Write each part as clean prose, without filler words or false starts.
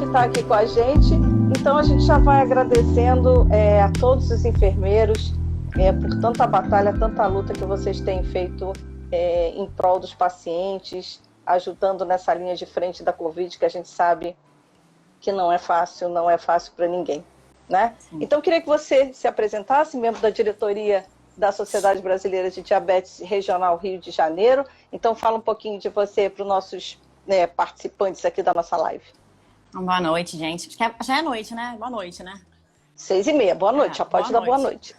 estar aqui com a gente. Então, a gente já vai agradecendo a todos os enfermeiros por tanta batalha, tanta luta que vocês têm feito em prol dos pacientes, ajudando nessa linha de frente da Covid, que a gente sabe que não é fácil para ninguém, né? Então, eu queria que você se apresentasse, membro da diretoria da Sociedade Brasileira de Diabetes Regional Rio de Janeiro. Então, fala um pouquinho de você para os nossos participantes aqui da nossa live. Boa noite, gente. Já é noite, né? Boa noite, né? 6h30, boa noite, já pode dar boa noite.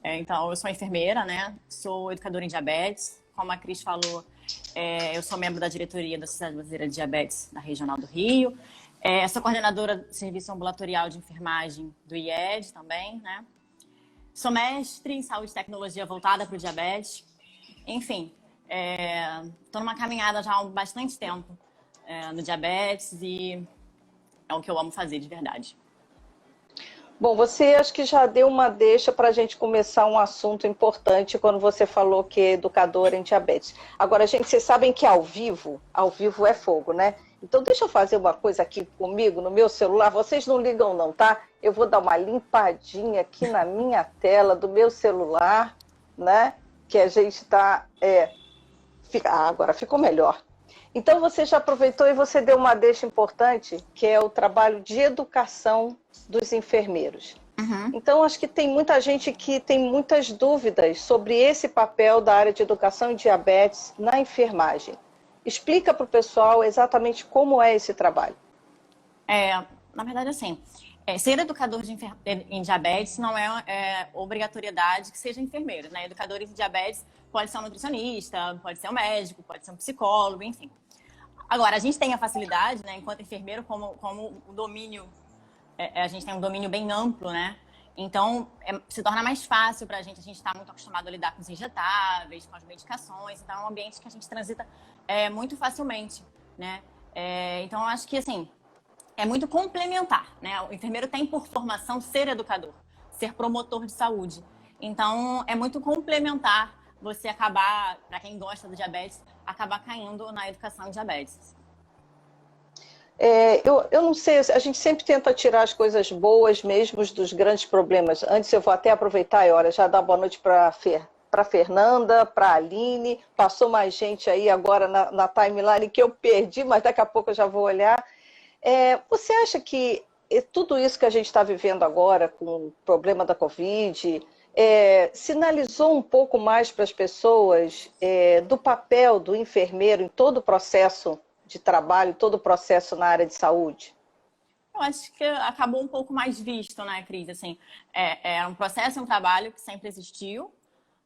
Então, eu sou enfermeira, né? Sou educadora em diabetes. Como a Cris falou, eu sou membro da diretoria da Sociedade Brasileira de Diabetes da Regional do Rio. Sou coordenadora do Serviço Ambulatorial de Enfermagem do IED também, né? Sou mestre em saúde e tecnologia voltada para o diabetes. Enfim, estou numa caminhada já há bastante tempo no diabetes e é o que eu amo fazer de verdade. Bom, você acho que já deu uma deixa para a gente começar um assunto importante quando você falou que é educadora em diabetes. Agora, gente, vocês sabem que ao vivo é fogo, né? Então, deixa eu fazer uma coisa aqui comigo, no meu celular. Vocês não ligam não, tá? Eu vou dar uma limpadinha aqui na minha tela do meu celular, né? Que a gente está... agora ficou melhor. Então, você já aproveitou e você deu uma deixa importante, que é o trabalho de educação dos enfermeiros. Uhum. Então, acho que tem muita gente que tem muitas dúvidas sobre esse papel da área de educação em diabetes na enfermagem. Explica para o pessoal exatamente como é esse trabalho. Na verdade, assim, ser educador em diabetes não é obrigatoriedade que seja enfermeiro, né? Educador em diabetes pode ser um nutricionista, pode ser um médico, pode ser um psicólogo, enfim. Agora, a gente tem a facilidade, né, enquanto enfermeiro, como o domínio, a gente tem um domínio bem amplo, né? Então, se torna mais fácil para a gente está muito acostumado a lidar com os injetáveis, com as medicações, então é um ambiente que a gente transita muito facilmente, né? Então, eu acho que, assim, é muito complementar, né? O enfermeiro tem por formação ser educador, ser promotor de saúde. Então, é muito complementar você acabar, para quem gosta do diabetes, acabar caindo na educação em diabetes. Eu não sei, a gente sempre tenta tirar as coisas boas mesmo dos grandes problemas. Antes eu vou até aproveitar e já dar boa noite para a Fernanda, para a Aline, passou mais gente aí agora na timeline que eu perdi, mas daqui a pouco eu já vou olhar. Você acha que tudo isso que a gente está vivendo agora, com o problema da Covid, sinalizou um pouco mais para as pessoas do papel do enfermeiro em todo o processo de trabalho, todo o processo na área de saúde? Eu acho que acabou um pouco mais visto, né, Cris? Assim, é um processo, um trabalho que sempre existiu,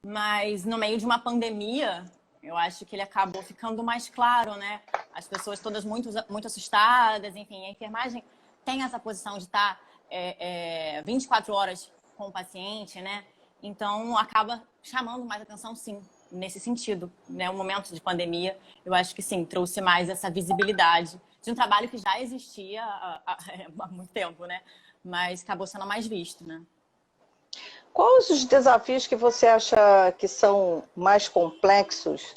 mas no meio de uma pandemia, eu acho que ele acabou ficando mais claro, né? As pessoas todas muito assustadas, enfim, a enfermagem tem essa posição de estar 24 horas com o paciente, né? Então, acaba chamando mais atenção, sim, nesse sentido, né? O momento de pandemia, eu acho que, sim, trouxe mais essa visibilidade de um trabalho que já existia há muito tempo, né? Mas acabou sendo mais visto, né? Quais os desafios que você acha que são mais complexos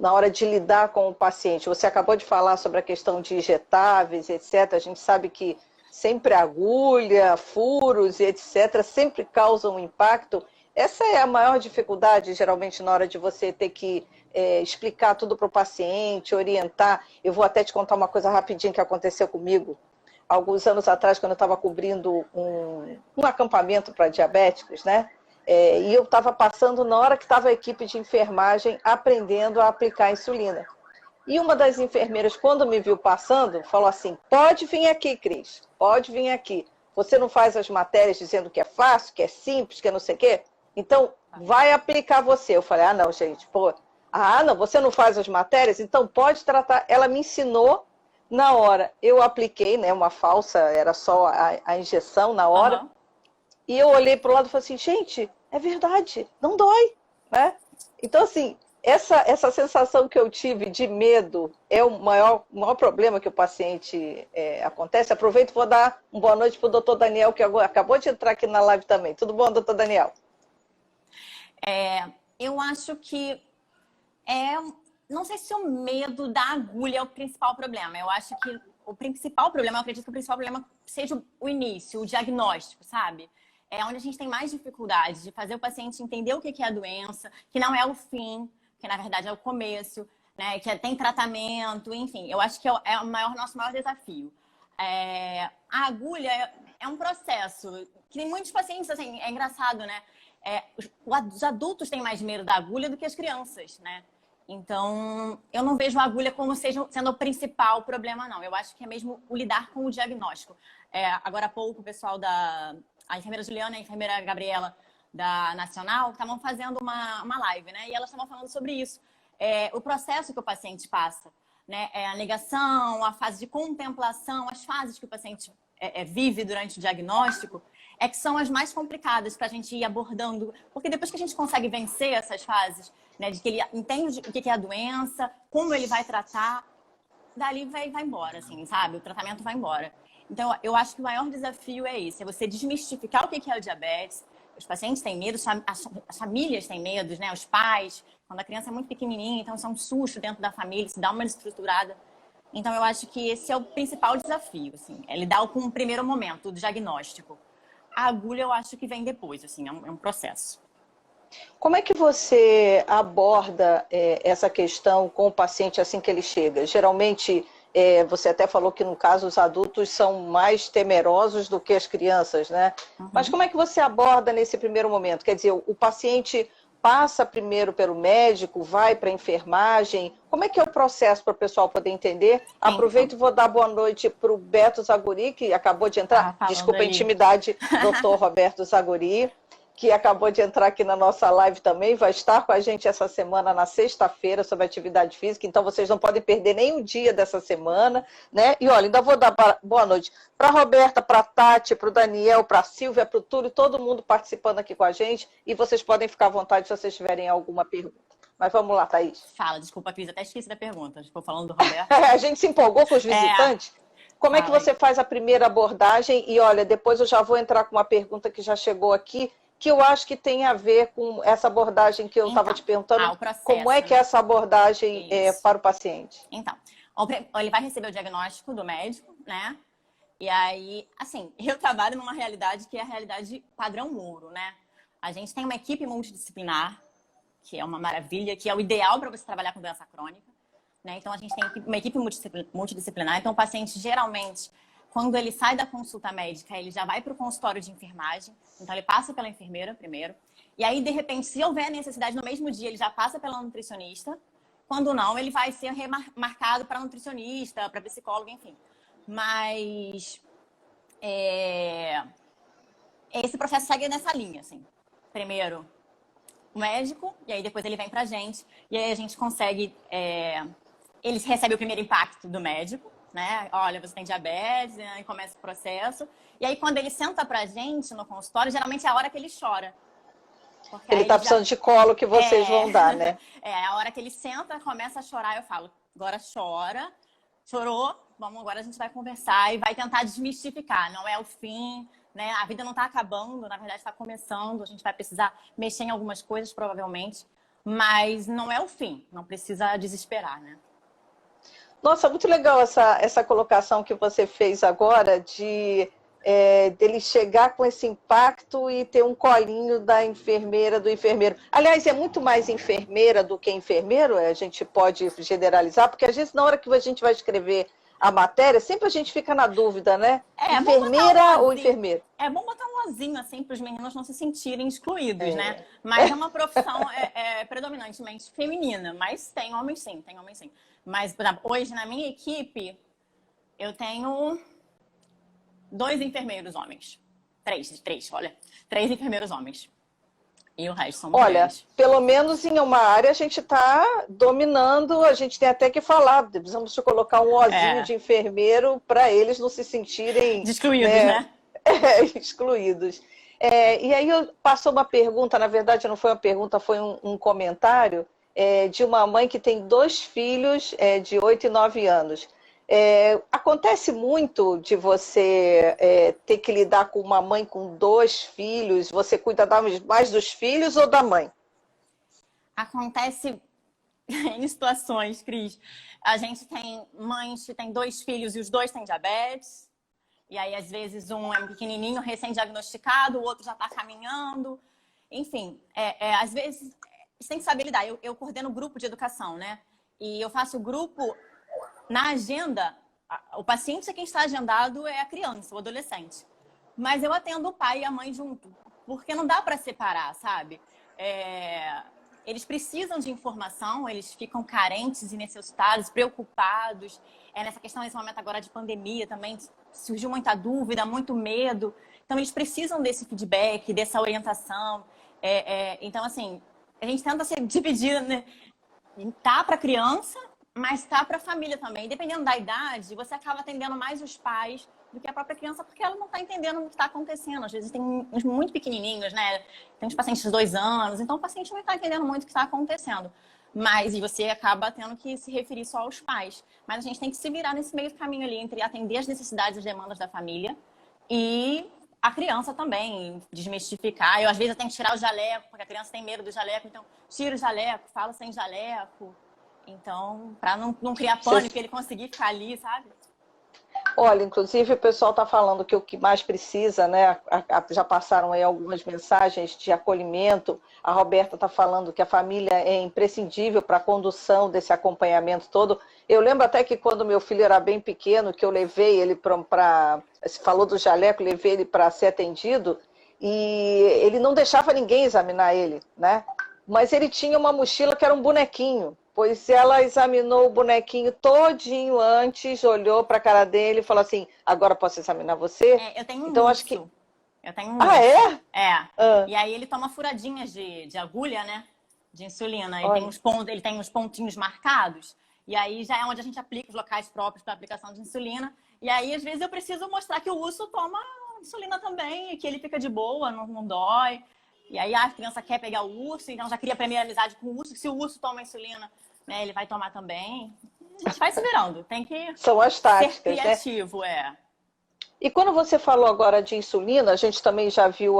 na hora de lidar com o paciente? Você acabou de falar sobre a questão de injetáveis, etc. A gente sabe que sempre agulha, furos e etc. sempre causam um impacto. Essa é a maior dificuldade, geralmente, na hora de você ter que explicar tudo para o paciente, orientar. Eu vou até te contar uma coisa rapidinho que aconteceu comigo. Alguns anos atrás, quando eu estava cobrindo um acampamento para diabéticos, né? E eu estava passando na hora que estava a equipe de enfermagem aprendendo a aplicar insulina. E uma das enfermeiras, quando me viu passando, falou assim: pode vir aqui, Cris, pode vir aqui. Você não faz as matérias dizendo que é fácil, que é simples, que é não sei o quê? Então, vai aplicar você. Eu falei: ah, não, gente, não, você não faz as matérias? Então, pode tratar. Ela me ensinou. Na hora, eu apliquei, né, uma falsa, era só a injeção na hora, e eu olhei para o lado e falei assim: gente, é verdade, não dói, né? Então, assim, essa sensação que eu tive de medo é o maior problema que o paciente acontece. Aproveito e vou dar uma boa noite para o doutor Daniel, que acabou de entrar aqui na live também. Tudo bom, doutor Daniel? Eu acho que não sei se o medo da agulha é o principal problema. Eu acho que o principal problema, eu acredito que o principal problema seja o início, o diagnóstico, sabe? É onde a gente tem mais dificuldade de fazer o paciente entender o que é a doença, que não é o fim, que na verdade é o começo, né? Que tem tratamento, enfim. Eu acho que é nosso maior desafio. A agulha é um processo que tem muitos pacientes, assim, é engraçado, né? Os adultos têm mais medo da agulha do que as crianças, né? Então, eu não vejo a agulha como sendo o principal problema, não. Eu acho que é mesmo o lidar com o diagnóstico. Agora há pouco, o pessoal a enfermeira Juliana e a enfermeira Gabriela da Nacional estavam fazendo uma live, né? E elas estavam falando sobre isso. O processo que o paciente passa, né? A negação, a fase de contemplação, as fases que o paciente vive durante o diagnóstico, que são as mais complicadas para a gente ir abordando. Porque depois que a gente consegue vencer essas fases, né? De que ele entende o que é a doença, como ele vai tratar, dali vai embora, assim, sabe? O tratamento vai embora. Então, eu acho que o maior desafio é esse, é você desmistificar o que é o diabetes. Os pacientes têm medo, as famílias têm medos, né? Os pais, quando a criança é muito pequenininha, então isso é um susto dentro da família, se dá uma desestruturada. Então, eu acho que esse é o principal desafio, assim, é lidar com o primeiro momento, o diagnóstico. A agulha, eu acho que vem depois, assim, é um processo. Como é que você aborda essa questão com o paciente assim que ele chega? Geralmente, você até falou que no caso os adultos são mais temerosos do que as crianças, né? Uhum. Mas como é que você aborda nesse primeiro momento? Quer dizer, o paciente passa primeiro pelo médico, vai para a enfermagem? Como é que é o processo para o pessoal poder entender? Aproveito e vou dar boa noite para o Beto Zaguri, que acabou de entrar. Desculpa a intimidade, doutor Roberto Zaguri, que acabou de entrar aqui na nossa live também, vai estar com a gente essa semana, na sexta-feira, sobre atividade física, então vocês não podem perder nenhum dia dessa semana, né? E olha, ainda vou dar boa noite para a Roberta, para a Tati, para o Daniel, para a Silvia, para o Túlio, todo mundo participando aqui com a gente, e vocês podem ficar à vontade se vocês tiverem alguma pergunta. Mas vamos lá, Thaís. Fala, desculpa, Cris, até esqueci da pergunta, estou falando do Roberto. A gente se empolgou com os visitantes. Como é que você faz a primeira abordagem? E olha, depois eu já vou entrar com uma pergunta que já chegou aqui, que eu acho que tem a ver com essa abordagem que eu estava te perguntando. O processo, como é que é essa abordagem para o paciente? Então, ele vai receber o diagnóstico do médico, né? E aí, assim, eu trabalho numa realidade que é a realidade padrão ouro, né? A gente tem uma equipe multidisciplinar, que é uma maravilha, que é o ideal para você trabalhar com doença crônica, né? Então, a gente tem uma equipe multidisciplinar. Então, o paciente, geralmente, quando ele sai da consulta médica, ele já vai para o consultório de enfermagem. Então, ele passa pela enfermeira primeiro. E aí, de repente, se houver necessidade no mesmo dia, ele já passa pela nutricionista. Quando não, ele vai ser remarcado para nutricionista, para psicólogo, enfim. Mas esse processo segue nessa linha, assim. Primeiro, o médico, e aí depois ele vem para a gente. E aí a gente consegue... Ele recebe o primeiro impacto do médico, né? Olha, você tem diabetes, e começa o processo. E aí, quando ele senta pra gente no consultório, geralmente é a hora que ele chora. Porque ele tá precisando de colo que vocês vão dar, né? A hora que ele senta, começa a chorar, eu falo, agora chora. Chorou, vamos, agora a gente vai conversar e vai tentar desmistificar. Não é o fim, né? A vida não tá acabando, na verdade está começando. A gente vai precisar mexer em algumas coisas, provavelmente. Mas não é o fim, não precisa desesperar, né? Nossa, muito legal essa colocação que você fez agora dele chegar com esse impacto e ter um colinho da enfermeira, do enfermeiro. Aliás, é muito mais enfermeira do que enfermeiro, a gente pode generalizar, porque às vezes na hora que a gente vai escrever a matéria, sempre a gente fica na dúvida, né? Enfermeira ou enfermeiro? É bom botar um ozinho assim para os meninos não se sentirem excluídos, né? Mas é uma profissão predominantemente feminina, mas tem homens sim, tem homens sim. Mas, por exemplo, hoje na minha equipe, eu tenho 2 enfermeiros homens. 3 enfermeiros homens. E o resto são mulheres. Olha, pelo menos em uma área a gente está dominando, a gente tem até que falar, precisamos de colocar um ozinho de enfermeiro para eles não se sentirem... excluídos, né? Excluídos. E aí passou uma pergunta, na verdade não foi uma pergunta, foi um comentário de uma mãe que tem 2 filhos de 8 e 9 anos. Acontece muito de você ter que lidar com uma mãe com 2 filhos, você cuida mais dos filhos ou da mãe? Acontece em situações, Cris. A gente tem mães que têm 2 filhos e os 2 têm diabetes. E aí, às vezes, um é um pequenininho, recém-diagnosticado, o outro já está caminhando. Enfim, às vezes, você tem que saber lidar. Eu coordeno grupo de educação, né? E eu faço grupo na agenda. O paciente é quem está agendado é a criança, o adolescente. Mas eu atendo o pai e a mãe junto. Porque não dá para separar, sabe? Eles precisam de informação, eles ficam carentes e necessitados, preocupados. Nessa questão, nesse momento agora de pandemia também, surgiu muita dúvida, muito medo. Então, eles precisam desse feedback, dessa orientação. Então, assim, a gente tenta se dividir, né? Tá para a criança, mas tá para a família também. Dependendo da idade, você acaba atendendo mais os pais do que a própria criança, porque ela não está entendendo o que está acontecendo. Às vezes tem uns muito pequenininhos, né? Tem uns pacientes de 2 anos, então o paciente não está entendendo muito o que está acontecendo. E você acaba tendo que se referir só aos pais. Mas a gente tem que se virar nesse meio caminho ali, entre atender as necessidades e as demandas da família e a criança também, desmistificar. Às vezes, eu tenho que tirar o jaleco, porque a criança tem medo do jaleco, então tira o jaleco, fala sem jaleco. Então, para não criar pânico, ele conseguir ficar ali, sabe? Olha, inclusive o pessoal está falando que o que mais precisa, né? Já passaram aí algumas mensagens de acolhimento. A Roberta está falando que a família é imprescindível para a condução desse acompanhamento todo. Eu lembro até que quando meu filho era bem pequeno, que eu levei ele para... Você falou do jaleco, levei ele para ser atendido e ele não deixava ninguém examinar ele, né? Mas ele tinha uma mochila que era um bonequinho. Pois ela examinou o bonequinho todinho antes, olhou para a cara dele e falou assim, agora posso examinar você? Eu tenho um então, urso. Acho que... Eu tenho um urso. E aí ele toma furadinhas de agulha, né? De insulina. Ele tem uns pontinhos marcados. E aí já é onde a gente aplica os locais próprios para aplicação de insulina. E aí, às vezes, eu preciso mostrar que o urso toma insulina também, e que ele fica de boa, não dói. E aí a criança quer pegar o urso, então já cria a primeira amizade com o urso, que se o urso toma insulina, né, ele vai tomar também. A gente vai se virando, tem que São as táticas, ser criativo, né? E quando você falou agora de insulina, a gente também já viu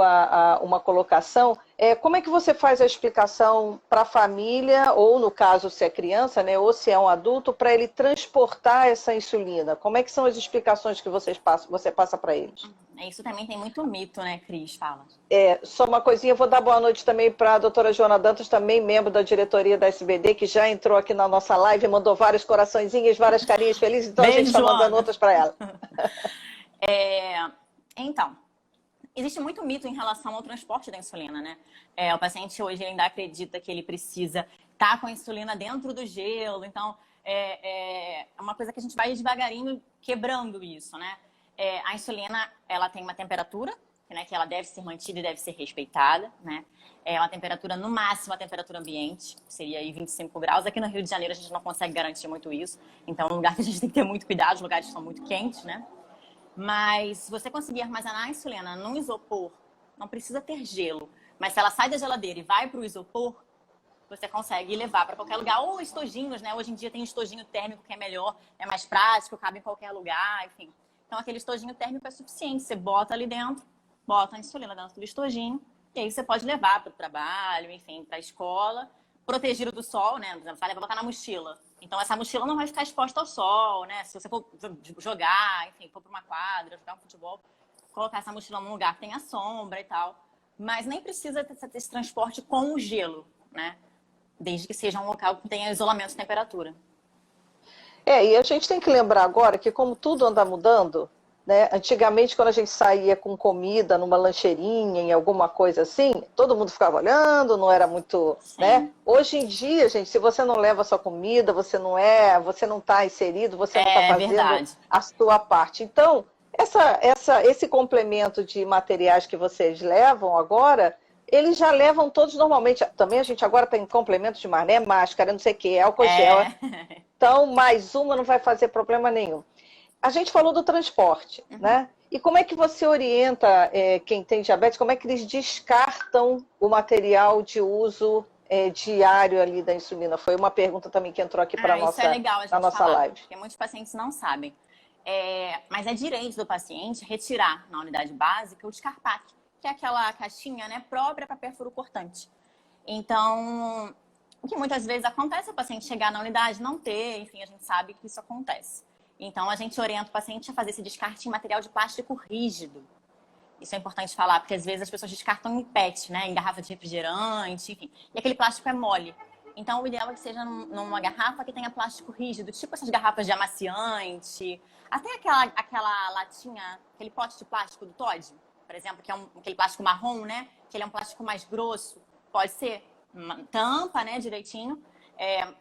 uma colocação. Como é que você faz a explicação para a família, ou no caso se é criança, né, ou se é um adulto, para ele transportar essa insulina? Como é que são as explicações que você passa para eles? Isso também tem muito mito, né, Cris? Fala. Só uma coisinha, vou dar boa noite também para a doutora Joana Dantas, também membro da diretoria da SBD, que já entrou aqui na nossa live, mandou vários coraçõezinhos, várias carinhas felizes, então Beijo, a gente está mandando outras para ela. Então, existe muito mito em relação ao transporte da insulina, né? O paciente hoje ainda acredita que ele precisa estar com a insulina dentro do gelo, então é uma coisa que a gente vai devagarinho quebrando isso, né? A insulina, ela tem uma temperatura, né, que ela deve ser mantida e deve ser respeitada, né? É uma temperatura, no máximo, a temperatura ambiente, seria aí 25 graus. Aqui no Rio de Janeiro a gente não consegue garantir muito isso, então é um lugar que a gente tem que ter muito cuidado, os lugares são muito quentes, né? Mas se você conseguir armazenar a insulina num isopor, não precisa ter gelo, mas se ela sai da geladeira e vai para o isopor, você consegue levar para qualquer lugar. Ou estojinhos, né? Hoje em dia tem estojinho térmico que é melhor, é mais prático, cabe em qualquer lugar, enfim. Então aquele estojinho térmico é suficiente, você bota ali dentro, bota a insulina dentro do estojinho, e aí você pode levar para o trabalho, enfim, para a escola, protegido do sol, né? Por exemplo, vai botar na mochila. Então, essa mochila não vai ficar exposta ao sol, né? Se você for jogar, enfim, for para uma quadra, jogar um futebol, colocar essa mochila num lugar que tenha sombra e tal. Mas nem precisa ter esse transporte com o gelo, né? Desde que seja um local que tenha isolamento de temperatura. E a gente tem que lembrar agora que, como tudo anda mudando, né? Antigamente, quando a gente saía com comida numa lancheirinha, em alguma coisa assim, todo mundo ficava olhando, não era muito, Sim. né? Hoje em dia, gente, se você não leva a sua comida, você não está inserido, você não está fazendo verdade. a sua parte. Então, esse complemento de materiais que vocês levam agora, eles já levam todos normalmente. Também a gente agora tem complemento de né? Máscara, não sei o que, álcool gel. Então, mais uma não vai fazer problema nenhum. A gente falou do transporte, né? E como é que você orienta quem tem diabetes, como é que eles descartam o material de uso diário ali da insulina? Foi uma pergunta também que entrou aqui para a nossa, legal a gente nossa falar, live. Porque muitos pacientes não sabem. Mas é direito do paciente retirar na unidade básica o descarpate, que é aquela caixinha, né, própria para pérfuro cortante. Então, O que muitas vezes acontece é o paciente chegar na unidade, não ter, enfim, a gente sabe que isso acontece. Então, a gente orienta o paciente a fazer esse descarte em material de plástico rígido. Isso é importante falar, porque às vezes as pessoas descartam em PET, né? Em garrafa de refrigerante, enfim. E aquele plástico é mole. Então, o ideal é que seja numa garrafa que tenha plástico rígido, tipo essas garrafas de amaciante. Até aquela latinha, aquele pote de plástico do Toddy, por exemplo, que é aquele plástico marrom, né? Que ele é um plástico mais grosso. Pode ser uma tampa, né, direitinho.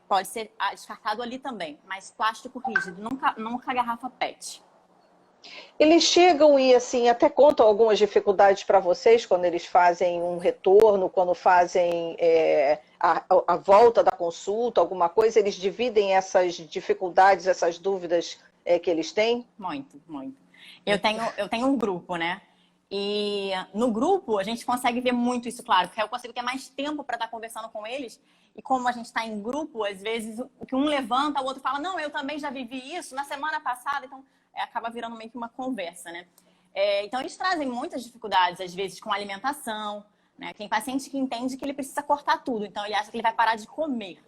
Pode ser descartado ali também. Mas plástico rígido, nunca garrafa PET. Eles chegam e, assim, até contam algumas dificuldades para vocês quando eles fazem um retorno, quando fazem a volta da consulta, alguma coisa, eles dividem essas dificuldades, essas dúvidas que eles têm? Muito, muito. Eu tenho um grupo, né? E no grupo a gente consegue ver muito isso, claro, porque eu consigo ter mais tempo para estar conversando com eles. E como a gente está em grupo, às vezes o que um levanta, o outro fala, não, eu também já vivi isso na semana passada, então acaba virando meio que uma conversa, né? Então eles trazem muitas dificuldades, às vezes com alimentação, né? Tem paciente que entende que ele precisa cortar tudo, então ele acha que ele vai parar de comer,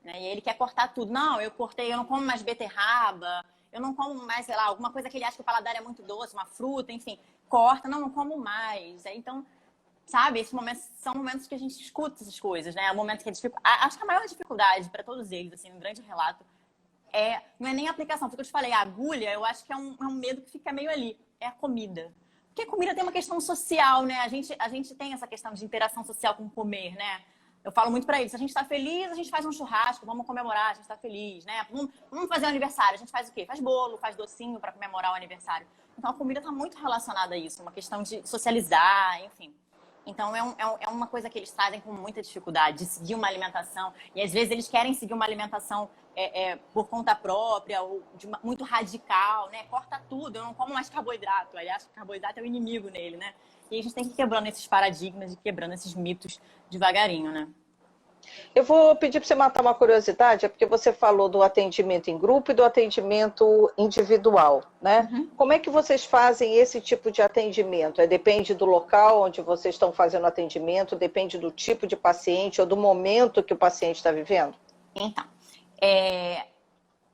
né? E ele quer cortar tudo. Não, eu cortei, eu não como mais beterraba, eu não como mais, sei lá, alguma coisa que ele acha que o paladar é muito doce, uma fruta, enfim, corta, não como mais. Então, sabe, esses momentos são momentos que a gente escuta essas coisas, né? É um momento que acho que a maior dificuldade para todos eles, assim, um grande relato, não é nem a aplicação. Porque eu te falei, a agulha, eu acho que é um medo que fica meio ali. É a comida. Porque a comida tem uma questão social, né? A gente tem essa questão de interação social com comer, né? Eu falo muito pra eles, se a gente tá feliz, a gente faz um churrasco, vamos comemorar, a gente tá feliz, né? Vamos fazer um aniversário, a gente faz o quê? Faz bolo, faz docinho para comemorar o aniversário. Então a comida tá muito relacionada a isso, uma questão de socializar, enfim. Então é uma coisa que eles trazem com muita dificuldade, de seguir uma alimentação. E às vezes eles querem seguir uma alimentação por conta própria, ou muito radical, né? Corta tudo, eu não como mais carboidrato. Aí acho que carboidrato é o inimigo nele, né? E a gente tem que ir quebrando esses paradigmas e quebrando esses mitos devagarinho, né? Eu vou pedir para você matar uma curiosidade, porque você falou do atendimento em grupo e do atendimento individual, né? Uhum. Como é que vocês fazem esse tipo de atendimento? Depende do local onde vocês estão fazendo atendimento, depende do tipo de paciente ou do momento que o paciente está vivendo? Então,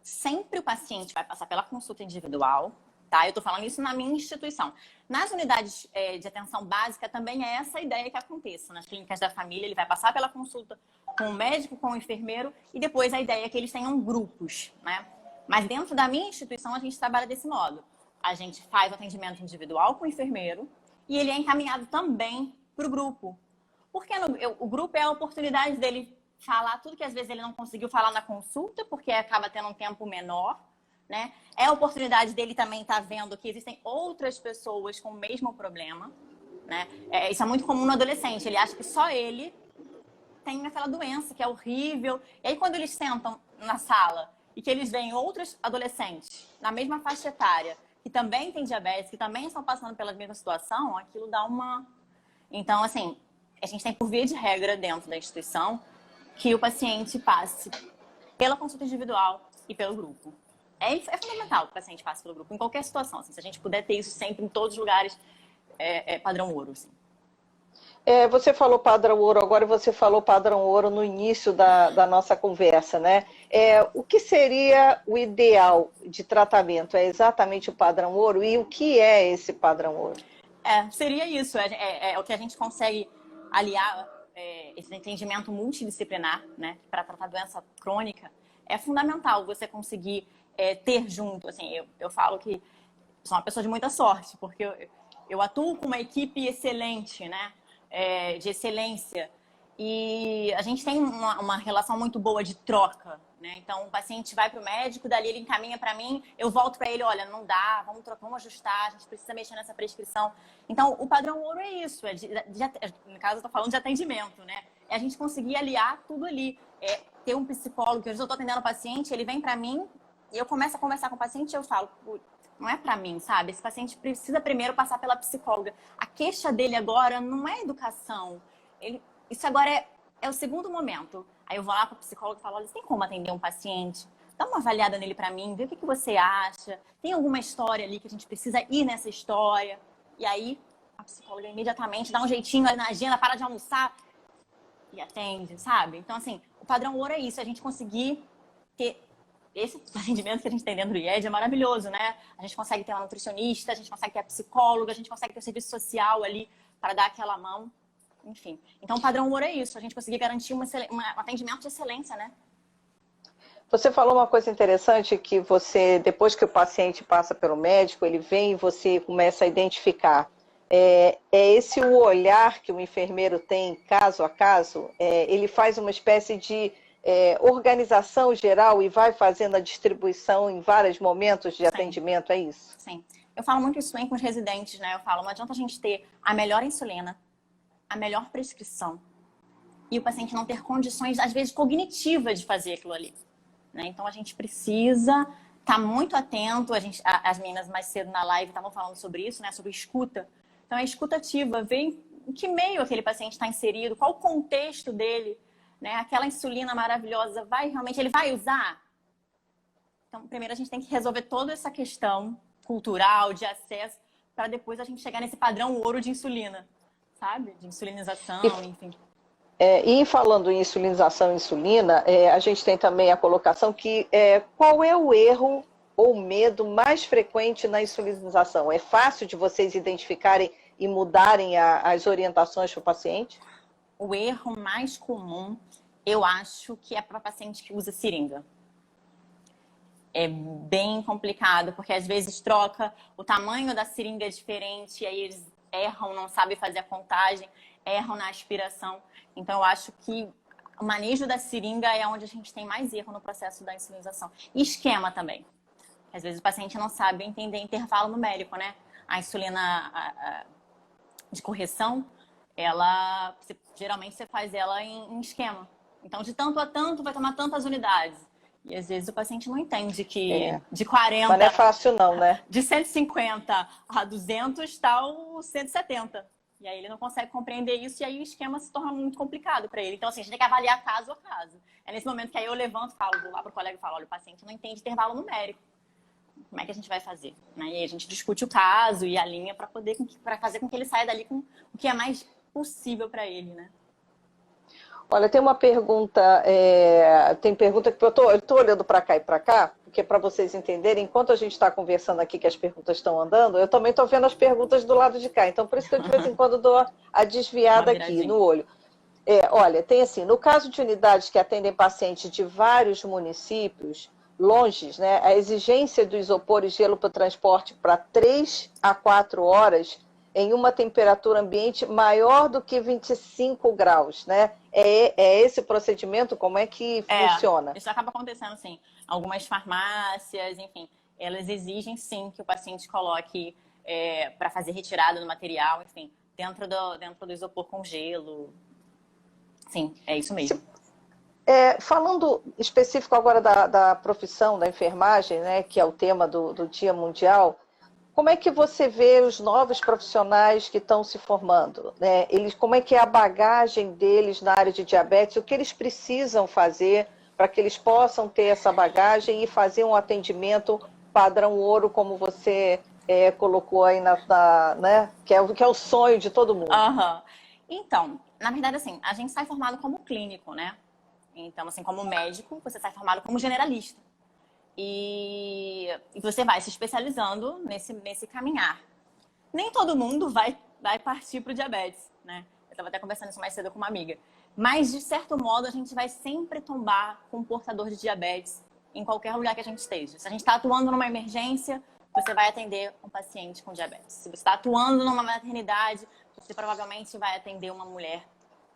sempre o paciente vai passar pela consulta individual, tá? Eu estou falando isso na minha instituição. Nas unidades de atenção básica também é essa a ideia que aconteça. Nas clínicas da família, ele vai passar pela consulta com o médico, com o enfermeiro, e depois a ideia é que eles tenham grupos, né? Mas dentro da minha instituição, a gente trabalha desse modo. A gente faz o atendimento individual com o enfermeiro e ele é encaminhado também para o grupo. Porque o grupo é a oportunidade dele falar tudo que às vezes ele não conseguiu falar na consulta, porque acaba tendo um tempo menor, né? É a oportunidade dele também estar vendo que existem outras pessoas com o mesmo problema, né? Isso é muito comum no adolescente. Ele acha que só ele tem aquela doença que é horrível. E aí quando eles sentam na sala e que eles veem outros adolescentes na mesma faixa etária que também têm diabetes, que também estão passando pela mesma situação, aquilo dá uma... Então, assim, a gente tem por via de regra dentro da instituição que o paciente passe pela consulta individual e pelo grupo. É fundamental que o paciente passe pelo grupo, em qualquer situação. Assim, se a gente puder ter isso sempre em todos os lugares, é padrão ouro. Assim. Você falou padrão ouro, agora você falou padrão ouro no início da nossa conversa, né? O que seria o ideal de tratamento? É exatamente o padrão ouro? E o que é esse padrão ouro? Seria isso. É o que a gente consegue aliar esse entendimento multidisciplinar, né? Para tratar doença crônica. É fundamental você conseguir ter junto. Assim, eu falo que sou uma pessoa de muita sorte, porque eu atuo com uma equipe excelente, né? De excelência. E a gente tem uma relação muito boa de troca, né? Então, o paciente vai para o médico, dali ele encaminha para mim, eu volto para ele, olha, não dá, vamos trocar, vamos ajustar, a gente precisa mexer nessa prescrição. Então, o padrão ouro é isso, no caso eu estou falando de atendimento, né? É a gente conseguir aliar tudo ali. Ter um psicólogo, que eu estou atendendo o paciente, ele vem para mim e eu começo a conversar com o paciente e eu falo, não é para mim, sabe? Esse paciente precisa primeiro passar pela psicóloga. A queixa dele agora não é educação. Isso agora é o segundo momento. Aí eu vou lá para o psicólogo e falo, olha, você tem como atender um paciente? Dá uma avaliada nele para mim, vê o que você acha. Tem alguma história ali que a gente precisa ir nessa história? E aí a psicóloga imediatamente dá um jeitinho na agenda, para de almoçar. e atende, sabe? Então, assim, o padrão ouro é isso, a gente conseguir ter esse atendimento que a gente tem dentro do IED é maravilhoso, né? A gente consegue ter uma nutricionista, a gente consegue ter a psicóloga, a gente consegue ter o serviço social ali para dar aquela mão, enfim. Então, o padrão ouro é isso, a gente conseguir garantir um atendimento de excelência, né? Você falou uma coisa interessante que você, depois que o paciente passa pelo médico, ele vem e você começa a identificar. É esse o olhar que o enfermeiro tem caso a caso? Ele faz uma espécie de organização geral e vai fazendo a distribuição em vários momentos de atendimento, é isso? Sim. Eu falo muito isso também com os residentes, né? Eu falo, não adianta a gente ter a melhor insulina, a melhor prescrição, e o paciente não ter condições, às vezes, cognitivas de fazer aquilo ali. Né? Então, a gente precisa estar muito atento. As meninas mais cedo na live estavam falando sobre isso, né? Sobre escuta. Então, a escuta ativa, ver em que meio aquele paciente está inserido, qual o contexto dele, né? Aquela insulina maravilhosa, ele vai usar? Então, primeiro a gente tem que resolver toda essa questão cultural, de acesso, para depois a gente chegar nesse padrão ouro de insulina, sabe? De insulinização, enfim. E falando em insulinização e insulina, a gente tem também a colocação que qual é o erro ou medo mais frequente na insulinização? É fácil de vocês identificarem e mudarem as orientações para o paciente? O erro mais comum, eu acho que é para paciente que usa seringa. É bem complicado, porque às vezes troca, o tamanho da seringa é diferente, e aí eles erram, não sabem fazer a contagem, erram na aspiração. Então, eu acho que o manejo da seringa é onde a gente tem mais erro no processo da insulinização. E esquema também. Às vezes o paciente não sabe entender intervalo numérico, né? A insulina de correção, geralmente você faz ela em esquema. Então, de tanto a tanto, vai tomar tantas unidades. E às vezes o paciente não entende que de 40... Mas não é fácil não, né? De 150 a 200 está o 170. E aí ele não consegue compreender isso e aí o esquema se torna muito complicado para ele. Então, assim, a gente tem que avaliar caso a caso. É nesse momento que aí eu levanto e falo, vou lá para o colega e falo, olha, o paciente não entende intervalo numérico. Como é que a gente vai fazer? E aí a gente discute o caso e a linha para fazer com que ele saia dali com o que é mais possível para ele, né? Olha, tem uma pergunta, tem pergunta que eu estou olhando para cá e para cá, porque é para vocês entenderem, enquanto a gente está conversando aqui que as perguntas estão andando, eu também estou vendo as perguntas do lado de cá, então por isso que eu de vez em quando dou a desviada aqui no olho. Olha, tem assim, no caso de unidades que atendem pacientes de vários municípios, longes, né, a exigência do isopor e gelo para o transporte para 3 a 4 horas em uma temperatura ambiente maior do que 25 graus, né? É esse procedimento? Como é que funciona? Isso acaba acontecendo, sim. Algumas farmácias, enfim, elas exigem, sim, que o paciente coloque para fazer retirada do material, enfim, dentro do isopor com gelo. Sim, é isso mesmo. Falando específico agora da profissão da enfermagem, né, que é o tema do Dia Mundial, como é que você vê os novos profissionais que estão se formando? Né? Como é que é a bagagem deles na área de diabetes? O que eles precisam fazer para que eles possam ter essa bagagem e fazer um atendimento padrão ouro, como você colocou aí, né? que é o sonho de todo mundo? Uhum. Então, na verdade, assim, a gente sai formado como clínico, né? Então, assim, como médico, você sai formado como generalista. E você vai se especializando nesse caminhar. Nem todo mundo vai partir para o diabetes, né? Eu estava até conversando isso mais cedo com uma amiga. Mas, de certo modo, a gente vai sempre tombar com um portador de diabetes em qualquer lugar que a gente esteja. Se a gente está atuando numa emergência, você vai atender um paciente com diabetes. Se você está atuando numa maternidade, você provavelmente vai atender uma mulher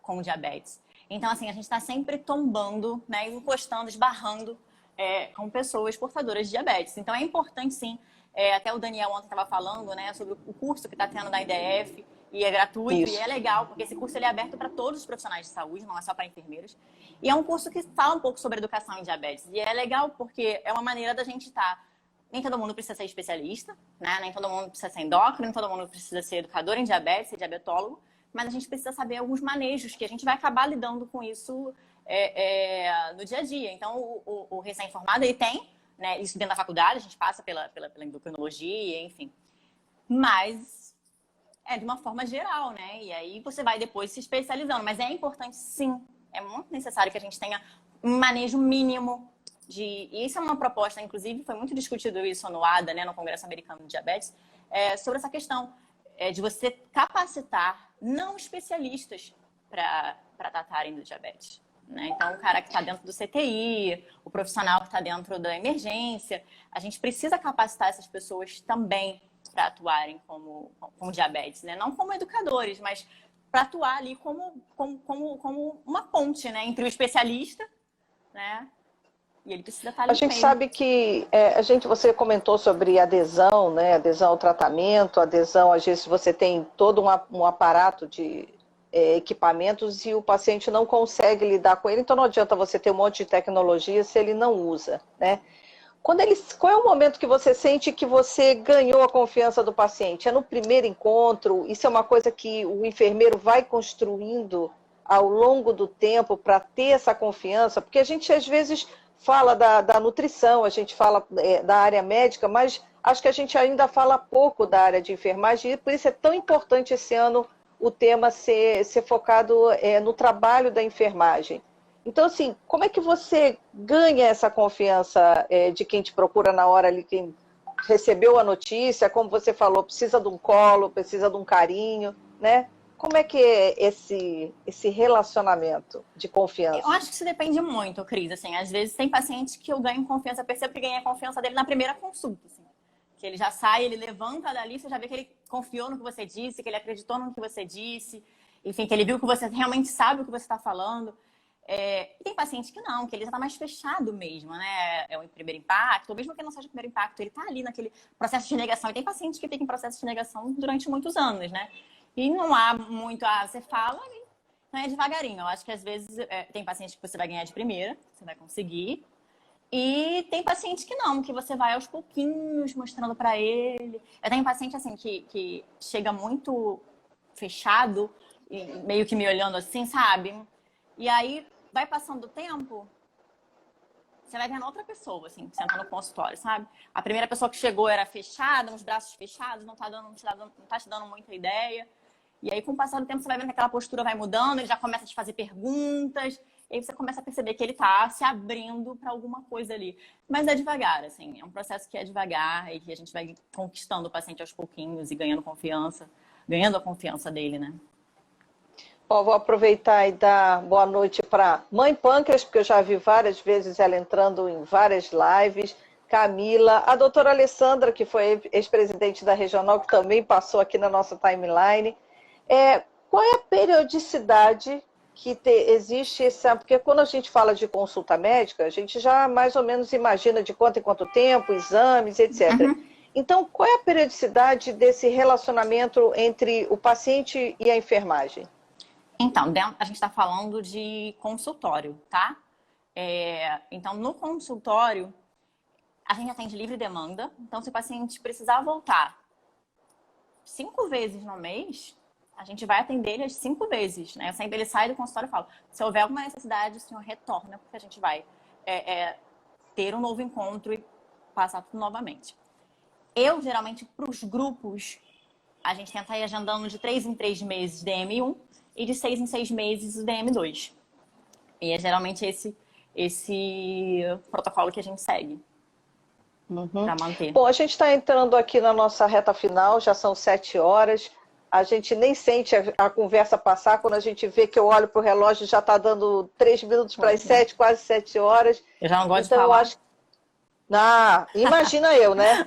com diabetes. Então, assim, a gente está sempre tombando, né, encostando, esbarrando com pessoas portadoras de diabetes. Então, é importante, sim. Até o Daniel ontem estava falando, né, sobre o curso que está tendo da IDF, e é gratuito, Isso. E é legal, porque esse curso ele é aberto para todos os profissionais de saúde, não é só para enfermeiros. E é um curso que fala um pouco sobre educação em diabetes. E é legal porque é uma maneira da gente estar... Nem todo mundo precisa ser especialista, né? Nem todo mundo precisa ser endócrino, nem todo mundo precisa ser educador em diabetes, ser diabetólogo, mas a gente precisa saber alguns manejos que a gente vai acabar lidando com isso no dia a dia. Então, o recém-formado, ele tem, né, isso dentro da faculdade, a gente passa pela endocrinologia, enfim. Mas de uma forma geral, né? E aí você vai depois se especializando. Mas é importante, sim, é muito necessário que a gente tenha um manejo mínimo e isso é uma proposta, inclusive, foi muito discutido isso no ADA, né, no Congresso Americano de Diabetes, sobre essa questão de você capacitar não especialistas para tratarem do diabetes. Né? Então, o cara que está dentro do CTI, o profissional que está dentro da emergência, a gente precisa capacitar essas pessoas também para atuarem como diabetes, né? Não como educadores, mas para atuar ali como uma ponte, né, entre o especialista, né? E ele precisa estar ali A no gente meio. sabe que você comentou sobre adesão, né? Adesão ao tratamento, adesão, às vezes você tem todo um aparato de equipamentos e o paciente não consegue lidar com ele, então não adianta você ter um monte de tecnologia se ele não usa, né? Qual é o momento que você sente que você ganhou a confiança do paciente? É no primeiro encontro? Isso é uma coisa que o enfermeiro vai construindo ao longo do tempo para ter essa confiança? Porque a gente, às vezes, fala da nutrição, a gente fala da área médica, mas acho que a gente ainda fala pouco da área de enfermagem, e por isso é tão importante esse ano o tema ser focado no trabalho da enfermagem. Então, assim, como é que você ganha essa confiança de quem te procura na hora ali, quem recebeu a notícia, como você falou, precisa de um colo, precisa de um carinho, né? Como é que é esse relacionamento de Eu confiança? acho que isso depende muito, Cris. Assim, às vezes tem paciente que eu ganho confiança, eu percebo que ganhei a confiança dele na primeira consulta. Assim. Que ele já sai, ele levanta da lista, já vê que ele confiou no que você disse, que ele acreditou no que você disse, enfim, que ele viu que você realmente sabe o que você está falando. E tem paciente que não, que ele já está mais fechado mesmo, né? É o primeiro impacto, ou mesmo que não seja o primeiro impacto, ele está ali naquele processo de negação. E tem paciente que fica em processo de negação durante muitos anos, né? E não há muito, você fala, então é devagarinho. Eu acho que às vezes tem paciente que você vai ganhar de primeira, você vai conseguir. E tem paciente que não, que você vai aos pouquinhos mostrando para ele. Eu tenho paciente assim que chega muito fechado, e meio que me olhando assim, sabe? E aí vai passando o tempo, você vai vendo outra pessoa, assim, senta no consultório, sabe? A primeira pessoa que chegou era fechada, uns braços fechados, não tá te dando muita ideia. E aí, com o passar do tempo, você vai vendo que aquela postura vai mudando, ele já começa a te fazer perguntas, e aí você começa a perceber que ele tá se abrindo para alguma coisa ali. Mas é devagar, assim, é um processo que é devagar e que a gente vai conquistando o paciente aos pouquinhos e ganhando confiança, ganhando a confiança dele, né? Ó, vou aproveitar e dar boa noite para Mãe Pâncreas, porque eu já vi várias vezes ela entrando em várias lives. Camila, a doutora Alessandra, que foi ex-presidente da Regional, que também passou aqui na nossa timeline. Qual é a periodicidade que existe essa... Porque quando a gente fala de consulta médica, a gente já mais ou menos imagina de quanto em quanto tempo, exames, etc. Uhum. Então, qual é a periodicidade desse relacionamento entre o paciente e a enfermagem? Então, a gente está falando de consultório, tá? Então, no consultório, a gente atende livre demanda. Então, se o paciente precisar voltar 5 vezes no mês, a gente vai atender ele as 5 vezes, né? Sempre ele sai do consultório e fala, se houver alguma necessidade, o senhor retorna, porque a gente vai ter um novo encontro e passar tudo novamente. Eu, geralmente, para os grupos, a gente tenta ir agendando de 3 em 3 meses DM1 e de 6 em 6 meses o DM2. E é geralmente esse protocolo que a gente segue para manter. Bom, a gente está entrando aqui na nossa reta final, já são 7 horas. A gente nem sente a conversa passar quando a gente vê que eu olho para o relógio, já está dando 3 minutos para as 7, quase 7 horas. Eu já não gosto Então, de eu falar. acho. Imagina eu, né?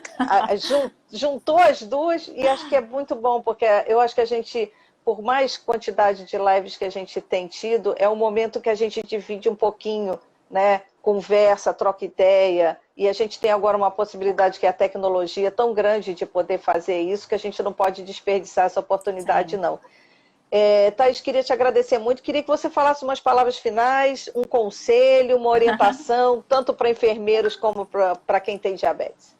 Juntou as duas e acho que é muito bom, porque eu acho que a gente, por mais quantidade de lives que a gente tem tido, é um momento que a gente divide um pouquinho, né? Conversa, troca ideia, e a gente tem agora uma possibilidade que é a tecnologia tão grande de poder fazer isso que a gente não pode desperdiçar essa oportunidade, Sim. não. Thaís, queria te agradecer muito. Queria que você falasse umas palavras finais, um conselho, uma orientação, tanto para enfermeiros como para quem tem diabetes.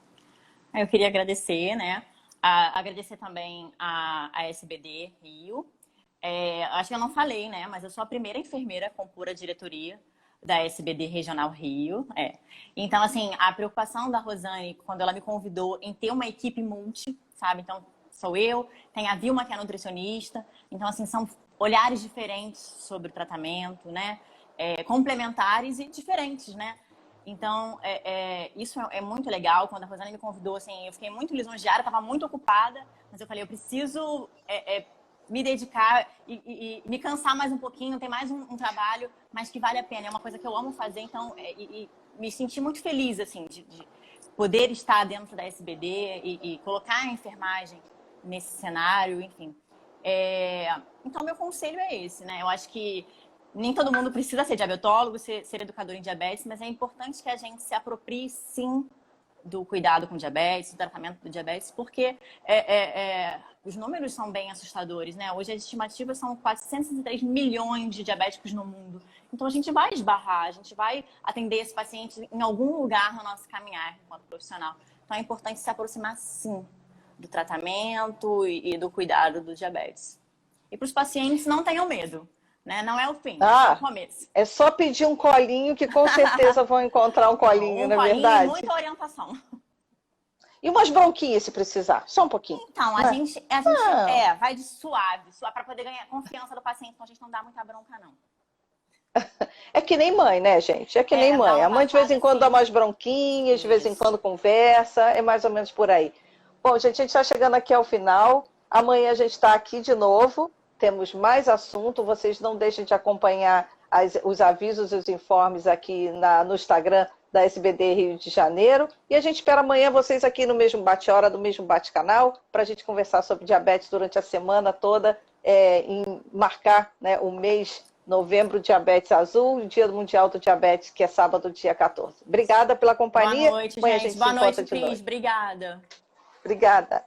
Eu queria agradecer, né? Agradecer também a SBD Rio. Acho que eu não falei, né? Mas eu sou a primeira enfermeira com pura diretoria da SBD Regional Rio. Então, assim, a preocupação da Rosane, quando ela me convidou em ter uma equipe multi, sabe? Então, sou eu, tem a Vilma, que é nutricionista. Então, assim, são olhares diferentes sobre o tratamento, né? Complementares e diferentes, né? Então, isso é muito legal. Quando a Rosane me convidou, assim, eu fiquei muito lisonjeada, estava muito ocupada, mas eu falei, eu preciso me dedicar e me cansar mais um pouquinho, tem mais um trabalho, mas que vale a pena. É uma coisa que eu amo fazer, então, me senti muito feliz, assim, de poder estar dentro da SBD e colocar a enfermagem nesse cenário, enfim. Então, meu conselho é esse, né? Eu acho que nem todo mundo precisa ser diabetólogo, ser educador em diabetes, mas é importante que a gente se aproprie, sim, do cuidado com diabetes, do tratamento do diabetes, porque os números são bem assustadores, né? Hoje as estimativas são 403 milhões de diabéticos no mundo. Então a gente vai esbarrar, a gente vai atender esse paciente em algum lugar no nosso caminhar enquanto profissional. Então é importante se aproximar, sim, do tratamento e do cuidado do diabetes. E para os pacientes, não tenham medo. Né? Não é o fim, é só o começo. É só pedir um colinho que com certeza vão encontrar um colinho, não é verdade? E muita orientação. E umas bronquinhas se precisar, só um pouquinho. Então, a gente vai de suave para poder ganhar confiança do paciente, então a gente não dá muita bronca, não. É que nem mãe, né, gente? É que nem mãe. A mãe de vez em quando dá umas bronquinhas, de vez em quando conversa, é mais ou menos por aí. Bom, gente, a gente está chegando aqui ao final. Amanhã a gente está aqui de novo. Temos mais assunto, vocês não deixem de acompanhar os avisos e os informes aqui no Instagram da SBD Rio de Janeiro. E a gente espera amanhã vocês aqui no mesmo bate-hora, do mesmo bate-canal, para a gente conversar sobre diabetes durante a semana toda, e marcar, né, o mês Novembro Diabetes Azul, o Dia Mundial do Diabetes, que é sábado, dia 14. Obrigada pela companhia. Boa noite, gente. Boa noite, Cris. Obrigada. Obrigada.